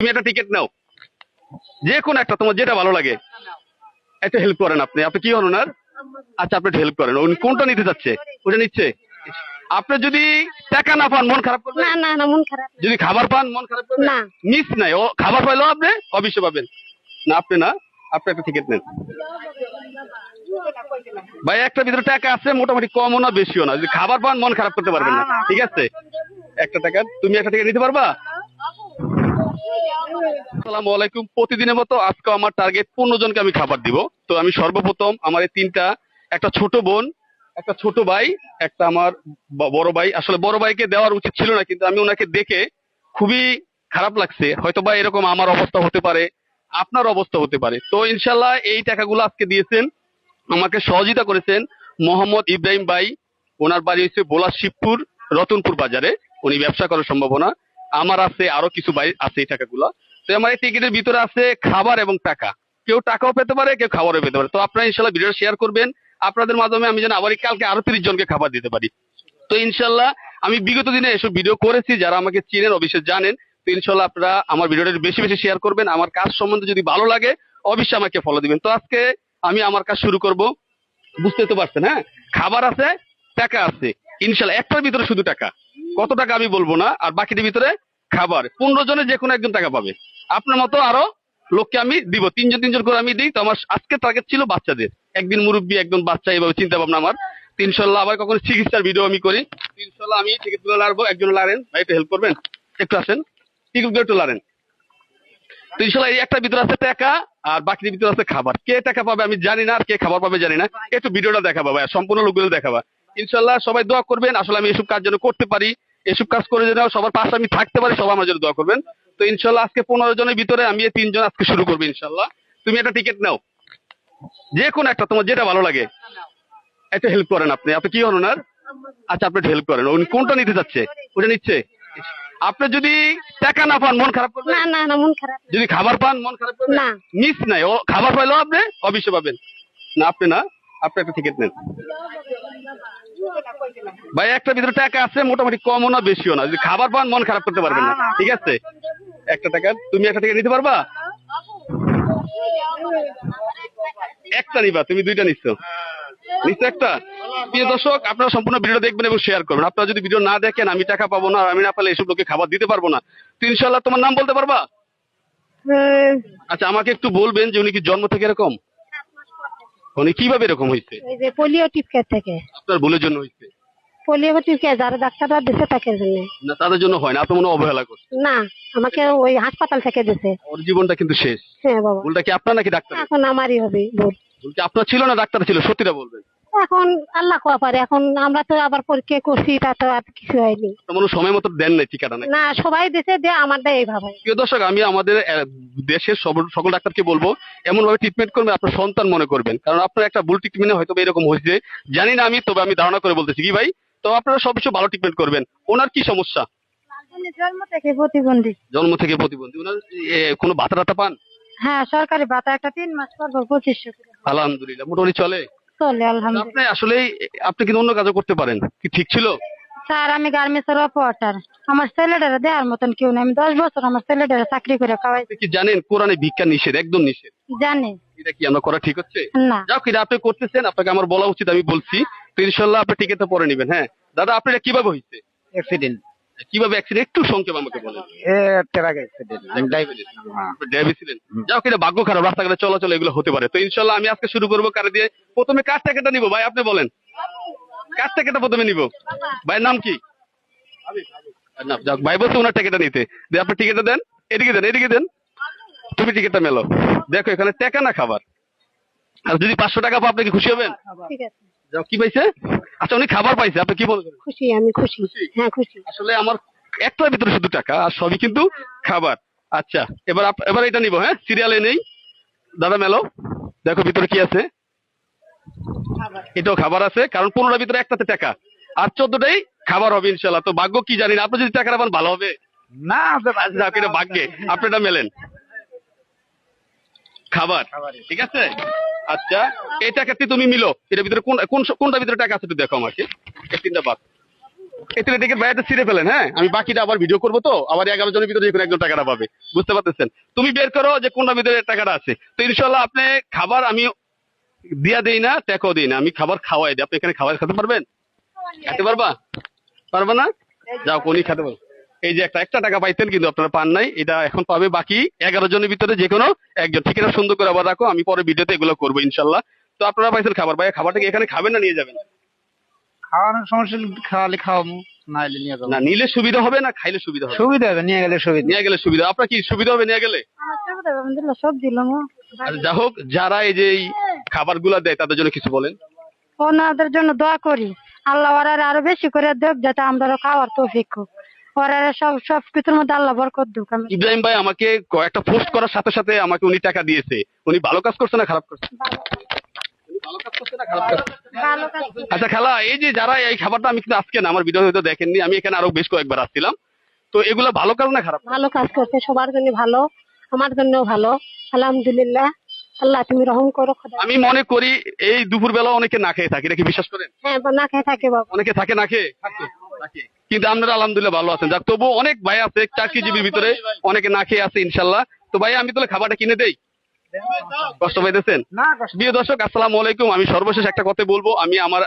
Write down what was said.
তুমি একটা টিকিট নাও, যে কোনো একটা, তোমার যেটা ভালো লাগে। একটা হেল্প করেন, আপনি আপনি কি হন ওনার? আচ্ছা, আপনি হেল্প করেন। উনি কোনটা নিতে চাচ্ছে? ওটা নিচ্ছে। আপনি যদি টাকা না পান মন খারাপ করবেন? না না না, মন খারাপ যদি খাবার পান মন খারাপ করবেন? না। মিস নাই, ও খাবার পাইলেও আপনি অবশ্যই পাবেন। না আপনি না, আপনি একটা টিকিট নেন ভাই। একটা ভিতরে টাকা আছে, মোটামুটি কমও না বেশিও না। যদি খাবার পান মন খারাপ করতে পারবেন না, ঠিক আছে? একটা টাকা, তুমি একটা টিকিট নিতে পারবা? আসসালামু আলাইকুম। প্রতিদিনের মতো আজকে আমার টার্গেট 15 জনকে আমি খাবার দিব। তো আমি সর্বপ্রথম আমার এই তিনটা, একটা ছোট বোন, একটা ছোট ভাই, একটা আমার বড় ভাই। আসলে বড় ভাইকে দেওয়ার উচিত ছিল না, কিন্তু আমি ওনাকে দেখে খুবই খারাপ লাগছে। হয়তো বা এরকম আমার অবস্থা হতে পারে, আপনার অবস্থা হতে পারে। তো ইনশাল্লাহ এই টাকাগুলো আজকে দিয়েছেন, আমাকে সহযোগিতা করেছেন মোহাম্মদ ইব্রাহিম ভাই। ওনার বাড়ি হচ্ছে ভোলা শিবপুর রতনপুর বাজারে। উনি ব্যবসা করার সম্ভাবনা। আমার আছে আরো কিছু ভাই আছে এই টাকাগুলো। তো আমার এই টিকিটের ভিতরে আছে খাবার এবং টাকা। কেউ টাকাও পেতে পারে, কেউ খাবারও পেতে পারে। তো আপনারা ইনশাল্লাহ ভিডিওটা শেয়ার করবেন। আপনাদের মাধ্যমে আমি যেন আবার কালকে আরো 30 জনকে খাবার দিতে পারি। তো ইনশাল্লাহ আমি বিগত দিনে এসব ভিডিও করেছি, যারা আমাকে চিনেন অবশ্যই জানেন। তো ইনশাল্লাহ আপনারা আমার ভিডিওটা বেশি বেশি শেয়ার করবেন। আমার কাজ সম্বন্ধে যদি ভালো লাগে অবশ্যই আমাকে ফলো দিবেন। তো আজকে আমি আমার কাজ শুরু করব। বুঝতে তো পারছেন? হ্যাঁ, খাবার আছে, টাকা আছে। ইনশাল্লাহ একটার ভিতরে শুধু টাকা, কত টাকা আমি বলবো না, আর বাকিটার ভিতরে খাবার। 15 জনে যে কোনো একজন টাকা পাবে। আপনার মতো আরো লোককে আমি দিব, তিনজন তিনজন করে আমি দিই। তো আমার আজকে টার্গেট ছিল বাচ্চাদের, একদিন মুরব্বী একজন বাচ্চা, এইভাবে চিন্তা ভাবনা আমার। তো ইনশাল্লাহ আবার কখনো চিকিৎসার ভিডিও আমি করি। ইনশাল্লাহ আমি টিকিট গুলো লাড়বো, একজন লাড়েন ভাই, একটু হেল্প করবেন, একটু আসেন, টিকিট গুলো একটু লাড়েন। তো ইনশাল্লাহ এই একটা ভিতরে আছে টাকা, আর বাকির ভিতরে আছে খাবার। কে টাকা পাবে আমি জানি না, আর কে খাবার পাবে জানি না। একটু ভিডিওটা দেখাবা ভাই, সম্পূর্ণ লোকগুলো দেখাবা। ইনশাল্লাহ সবাই দোয়া করবেন, আসলে আমি এসব কাজ যেন করতে পারি, এসব কাজ করে যেন সবার পাশে আমি থাকতে পারি। সবাই আমার জন্য দোয়া করবেন। তো ইনশাল্লাহ আজকে 15 জনের ভিতরে আমি এই 3 জন আজকে শুরু করবো ইনশাল্লাহ। তুমি একটা টিকিট নাও, যে কোনো একটা, তোমার যেটা ভালো লাগে। একটা হেল্প করেন, আপনি আপনি কি হন ওনার? আচ্ছা, আপনি হেল্প করেন। উনি কোনটা নিতে চাচ্ছে? ওটা নিচ্ছে। আপনি যদি টাকা না পান মন খারাপ করবেন? না না না, মন খারাপ যদি খাবার পান মন খারাপ করবেন? না। মিস নাই, ও খাবার পাইলেও আপনি অবশ্যই পাবেন। না আপনি না, আপনি একটা টিকিট নেন ভাই। একটা ভিতরে টাকা আছে, মোটামুটি কমও না বেশিও না। যদি খাবার পান মন খারাপ করতে পারবেন না, ঠিক আছে? একটা টাকা, তুমি একটা টিকিট নিতে পারবা? একটা নিবা, তুমি দুইটা নিচ্ছ, নিচ্ছ একটা। প্রিয় দর্শক, আপনারা সম্পূর্ণ ভিডিও দেখবেন এবং শেয়ার করবেন। আপনারা যদি ভিডিও না দেখেন আমি টাকা পাবো না, আর আমি না পারলে এসব লোককে খাবার দিতে পারবো না। তো ইনশাল্লাহ তোমার নাম বলতে পারবা? আচ্ছা, আমাকে একটু বলবেন যে উনি কি জন্ম থেকে এরকম? উনি কিভাবে এরকম হয়েছে? এই যে পোলিও টিপকে থেকে। আপনার ভুলের জন্য হয়েছে? পোলিও টিপকে যারা ডাক্তাররা দিছে তাকে জন্য। না, তাদের জন্য হয় না, আপনি মনে হয় অবহেলা করছেন। না, আমাকে ওই হাসপাতাল থেকে দিছে। ওর জীবনটা কিন্তু শেষ। হ্যাঁ বাবা, ভুলটা কি আপনার নাকি ডাক্তার? এখন আমারই হবে ভুল। ভুল কি আপনার ছিল না ডাক্তার ছিল? সত্যিটা বলবেন। এখন আল্লাহ কোয়া পারে। এখন আমরা তো আবার পরীক্ষা করছি, তা তো আর কিছু হয়নি। আপনার মনে হয় সময় মতো দেন নাই ঠিকানা নাকি? না, সবাই দিছে, দিয়ে আমার দেয় এইভাবে। প্রিয় দর্শক, আমি আমাদের দেশের সকল ডাক্তারকে বলবো এমন ভাবে ট্রিটমেন্ট করবেন আপনার সন্তান মনে করবেন। কারণ আপনার একটা ভুল ট্রিটমেন্টে হয়তো এরকম হয়েছে, জানি না আমি, তবে আমি ধারণা করে বলতেছি কি ভাই। তো আপনারা সবকিছু ভালো ট্রিটমেন্ট করবেন। ওনার কি সমস্যা? জন্ম থেকে প্রতিবন্ধী। জন্ম থেকে প্রতিবন্ধী। ওনার কোনো ভাতা টাতা পান? হ্যাঁ, সরকারি ভাতা একটা 3 মাস পর 2500 করে। আলহামদুলিল্লাহ, মোটামুটি চলে। চলে আলহামদুলিল্লাহ। আপনি আসলে, আপনি কিন্তু অন্য কাজও করতে পারেন, কি ঠিক ছিল? স্যার, আমি গার্মেন্টসের অপারেটর। আমার ছেলেটারে দেওয়ার মতন কেউ নেই। আমি 10 বছর আমার ছেলেটারে চাকরি করে খাওয়াই। আপনি কি জানেন কোরআনে ভিক্ষা নিষেধ, একদম নিষেধ? জানি এটা কি আমরা করা ঠিক হচ্ছে? না। যাও, এটা আপনি করতেছেন, আপনাকে আমার বলা উচিত, আমি বলছি। তো ইনশাল্লাহ আপনি টিকিটটা পরে নেবেন। হ্যাঁ দাদা, আপনার এটা কিভাবে হয়েছে? অ্যাক্সিডেন্ট। কিভাবে অ্যাক্সিডেন্ট একটু সংক্ষেপ আমাকে বলেন। Truck accident. আমি ড্রাইভার ছিলাম। হ্যাঁ। ড্রাইভার ছিলেন? যাও, এটা ভাগ্য খারাপ, রাস্তাঘাটে চলাচল এগুলো হতে পারে। তো ইনশাল্লাহ আমি আজকে শুরু করবো কারে দিয়ে। প্রথমে কার টাকাটা নিবো ভাই, আপনি বলেন কার টাকাটা প্রথমে নিবো? ভাইয়ের নাম কি? না, যাক, ভাই বলছে ওনার টাকাটা নিতে। দিয়ে আপনি টিকিটটা দেন, এদিকে দেন, এদিকে দেন। তুমি টিকিটটা মেলো, দেখো এখানে টাকা না খাবার। আর যদি 500 টাকা পাও আপনি কি খুশি হবেন? ঠিক আছে, যাও, কি পাইছে? আচ্ছা, উনি খাবার পাইছে, আপনি কি বলবেন? খুশি, আমি খুশি। হ্যাঁ খুশি। আসলে আমার একটার ভিতরে শুধু টাকা, আর সবই কিন্তু খাবার। আচ্ছা, এবার এবার এটা নিবো। হ্যাঁ, সিরিয়ালে নেই। দাদা মেলো, দেখো ভিতরে কি আছে। এটাও খাবার আছে, কারণ 15টার ভিতরে একটাতে টাকা, আর 14টাই খাবার হবে ইনশাল্লাহ। তো ভাগ্য কি জানি না, আপনি যদি টাকাটা পান ভালো হবে। না, যাক, এটা ভাগ্যে আপনি এটা মেলেন খাবার, ঠিক আছে? আচ্ছা, এই টাকাটি তুমি মিলো, এটার ভিতরে কোনটার ভিতরে টাকা আছে একটু দেখো আমাকে। এই 3টা বাদ, এই 3টা টিকিট ভাইয়াতে ছিঁড়ে ফেলেন, হ্যাঁ আমি বাকিটা আবার ভিডিও করবো, তো আবার 11 জনের ভিতরে যে কোনো একজন টাকাটা পাবে, বুঝতে পারতেছেন? তুমি বের করো যে কোনটার ভিতরে টাকাটা আছে। তো ইনশাল্লাহ আপনি খাবার আমি দিয়া দেই না, টাকাও দিই না, আমি খাবার খাওয়াই দিই। আপনি এখানে খাবার খেতে পারবেন? খেতে পারবা? পারবা না? যাও কোনই খেতে পারো। এই যে একটা টাকা পাইতেন কিন্তু আপনারা পান নাই, এটা এখন পাবে বাকি 11 জনের ভিতরে যে কোনো একজন। ঠিক আছে, সুন্দর করে আবার রাখো, আমি পরে ভিডিওতে এগুলো করবো ইনশাল্লাহ। তো আপনারা পাইছেন খাবার, ভাই খাবারটা কি এখানে খাবেন না নিয়ে যাবেন? খাওয়ানোর সমস্যা নেই, খাওয়ালে খাওয়াবো, না হলে নিয়ে যাবো। না নিলে সুবিধা হবে না খাইলে সুবিধা হবে? সুবিধা হবে, নিয়ে গেলে সুবিধা। নিয়ে গেলে সুবিধা। আপনার কি সুবিধা হবে নিয়ে গেলে? আমার সুবিধা আলহামদুলিল্লাহ সব দিলাম। আর যা হোক, যারা এই যে এই খাবারগুলা দেয় তাদের জন্য কিছু বলেন। ওনাদের জন্য দোয়া করি, আল্লাহ ওরা আরো বেশি করে দেখ, যাতে আমরা খাওয়ার তৌফিক হোক। ওরা সব কিছুর মধ্যে আল্লাহ বরকত দুক। ইব্রাহিম ভাই আমাকে কয়েকটা পোস্ট করার সাথে সাথে আমাকে উনি টাকা দিয়েছে। উনি ভালো কাজ করছে না খারাপ করছে? উনি ভালো কাজ করছে না খারাপ কাজ? ভালো কাজ করছে। আচ্ছা খালা, এই যে যারা এই খাবারটা, আমি কিন্তু আজকে না, আমার ভিডিও হয়তো দেখেননি, আমি এখানে আরো বেশ কয়েকবার আসছিলাম। তো এগুলা ভালো কাজ না খারাপ কাজ? ভালো কাজ করছে, সবার জন্য ভালো, আমার জন্য ভালো। আলহামদুলিল্লাহ, আল্লাহ তুমি রহম করো। খোদা। আমি মনে করি এই দুপুর বেলা অনেকে না খেয়ে থাকে, এটা কি বিশ্বাস করেন? হ্যাঁ, না খেয়ে থাকে বাবা। অনেকে থাকে না খেয়ে থাকে। কিন্তু আপনারা আলহামদুলিল্লাহ ভালো আছেন। যাক, তবু অনেক ভাই আছে চাকরিজীবীর ভিতরে অনেকে না খেয়ে আছে ইনশাল্লাহ। তো ভাই আমি তাহলে খাবারটা কিনে দেই, কষ্ট পাইতেছেন? না কষ্ট। প্রিয় দর্শক আসসালামু আলাইকুম। আমি সর্বশেষ একটা কথা বলবো, আমি আমার